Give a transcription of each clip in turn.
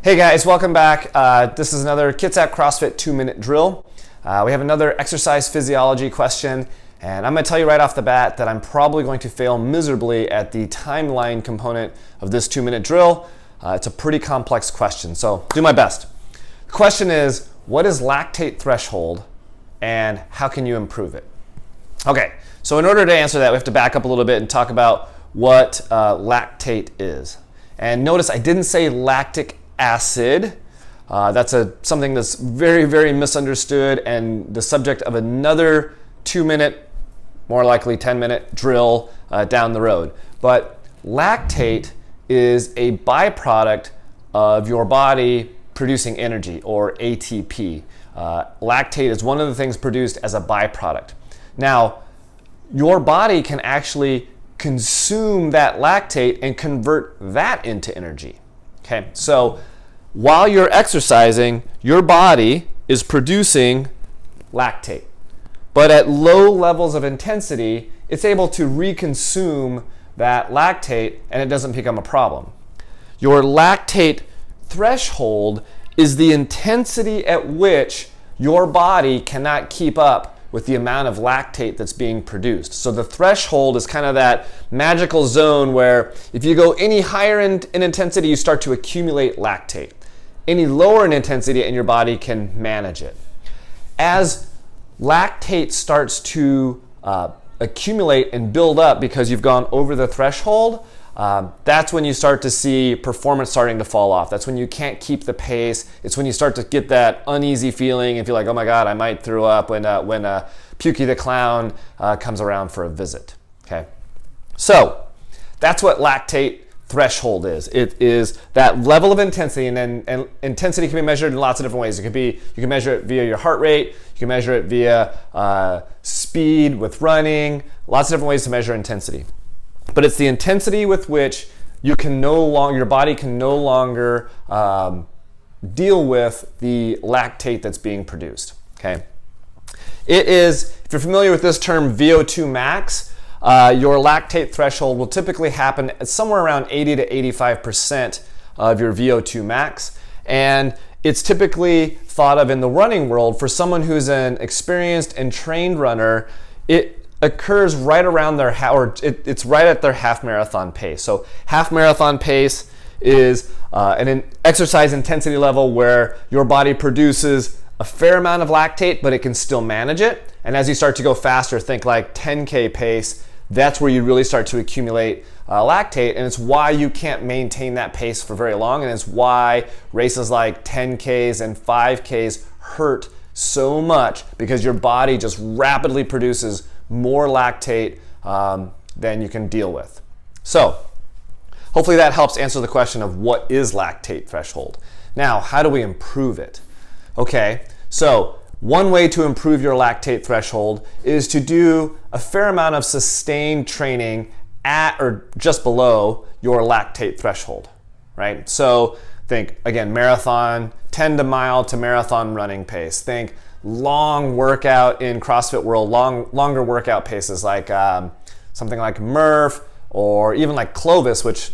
Hey guys, welcome back. This is another Kitsap CrossFit 2-minute drill. We have another exercise physiology question, and I'm going to tell you right off the bat that I'm probably going to fail miserably at the timeline component of this 2-minute drill. It's a pretty complex question, so do my best. The question is, what is lactate threshold and how can you improve it? Okay, so in order to answer that, we have to back up a little bit and talk about what lactate is. And notice I didn't say lactic acid. That's something that's very, very misunderstood and the subject of another 2-minute, more likely 10-minute drill down the road. But lactate is a byproduct of your body producing energy, or ATP. Lactate is one of the things produced as a byproduct. Now, your body can actually consume that lactate and convert that into energy. Okay, so while you're exercising, your body is producing lactate. But at low levels of intensity, it's able to reconsume that lactate and it doesn't become a problem. Your lactate threshold is the intensity at which your body cannot keep up with the amount of lactate that's being produced. So the threshold is kind of that magical zone where if you go any higher in intensity, you start to accumulate lactate. Any lower in intensity and your body can manage it. As lactate starts to accumulate and build up because you've gone over the threshold, that's when you start to see performance starting to fall off. That's when you can't keep the pace. It's when you start to get that uneasy feeling and feel like, oh my God, I might throw up when Pukey the Clown comes around for a visit. Okay, so that's what lactate threshold is. It is that level of intensity, and intensity can be measured in lots of different ways. You can measure it via your heart rate. You can measure it via speed with running. Lots of different ways to measure intensity. But it's the intensity with which your body can no longer deal with the lactate that's being produced. Okay, it is, if you're familiar with this term, VO2 max. Your lactate threshold will typically happen at somewhere around 80 to 85% of your VO2 max, and it's typically thought of in the running world for someone who's an experienced and trained runner. It occurs right around it's right at their half marathon pace. So half marathon pace is an exercise intensity level where your body produces a fair amount of lactate, but it can still manage it. And as you start to go faster, think like 10K pace, that's where you really start to accumulate lactate, and it's why you can't maintain that pace for very long, and it's why races like 10Ks and 5Ks hurt so much, because your body just rapidly produces more lactate than you can deal with. So hopefully that helps answer the question of what is lactate threshold. Now, how do we improve it? Okay, so one way to improve your lactate threshold is to do a fair amount of sustained training at or just below your lactate threshold, right? So think, again, marathon, 10 mile to marathon running pace. Think long workout in CrossFit world, longer workout paces like something like Murph or even like Clovis, which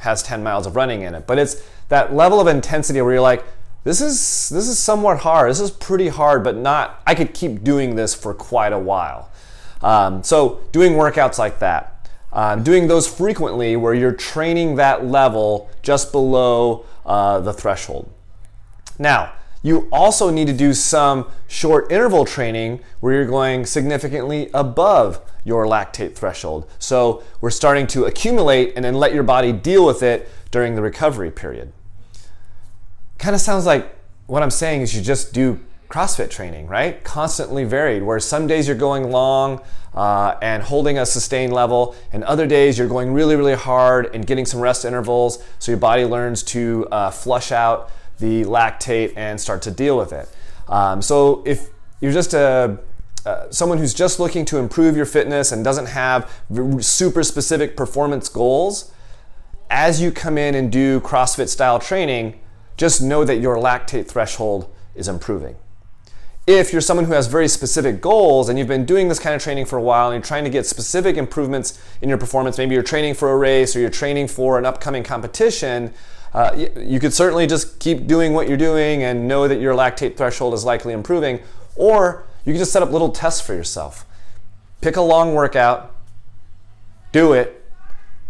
has 10 miles of running in it. But it's that level of intensity where you're like, this is somewhat hard. This is pretty hard, but I could keep doing this for quite a while. So doing workouts like that, doing those frequently where you're training that level just below the threshold. Now, you also need to do some short interval training where you're going significantly above your lactate threshold. So we're starting to accumulate and then let your body deal with it during the recovery period. Kind of sounds like what I'm saying is you just do CrossFit training, right? Constantly varied, where some days you're going long and holding a sustained level, and other days you're going really, really hard and getting some rest intervals so your body learns to flush out the lactate and start to deal with it. So if you're just someone who's just looking to improve your fitness and doesn't have super specific performance goals, as you come in and do CrossFit style training, just know that your lactate threshold is improving. If you're someone who has very specific goals and you've been doing this kind of training for a while and you're trying to get specific improvements in your performance, maybe you're training for a race or you're training for an upcoming competition, you could certainly just keep doing what you're doing and know that your lactate threshold is likely improving. Or you can just set up little tests for yourself. Pick a long workout, do it,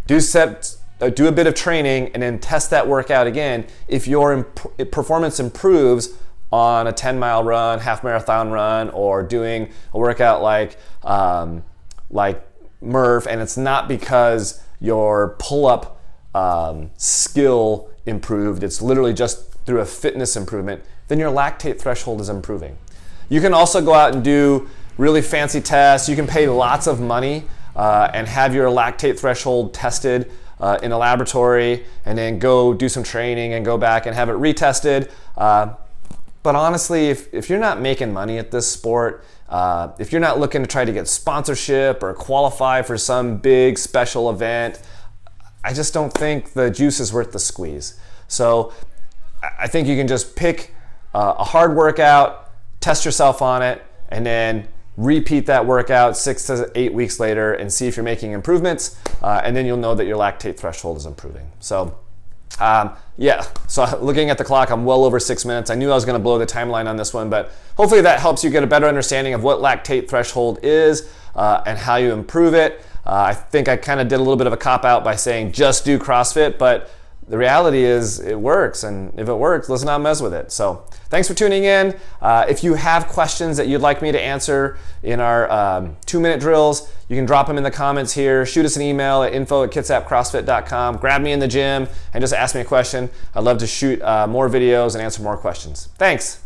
do a bit of training, and then test that workout again. If your performance improves on a 10-mile run, half marathon run, or doing a workout like Murph, and it's not because your pull-up skill improved, it's literally just through a fitness improvement, then your lactate threshold is improving. You can also go out and do really fancy tests. You can pay lots of money and have your lactate threshold tested in a laboratory, and then go do some training and go back and have it retested. But honestly, if you're not making money at this sport, if you're not looking to try to get sponsorship or qualify for some big special event, I just don't think the juice is worth the squeeze. So I think you can just pick a hard workout, test yourself on it, and then repeat that workout 6 to 8 weeks later and see if you're making improvements, and then you'll know that your lactate threshold is improving. So yeah, so looking at the clock, I'm well over 6 minutes. I knew I was going to blow the timeline on this one, but hopefully that helps you get a better understanding of what lactate threshold is and how you improve it. I think I kind of did a little bit of a cop-out by saying just do CrossFit, but the reality is it works, and if it works, let's not mess with it. So thanks for tuning in. If you have questions that you'd like me to answer in our 2-minute drills, you can drop them in the comments here. Shoot us an email at info@kitsapcrossfit.com. Grab me in the gym and just ask me a question. I'd love to shoot more videos and answer more questions. Thanks.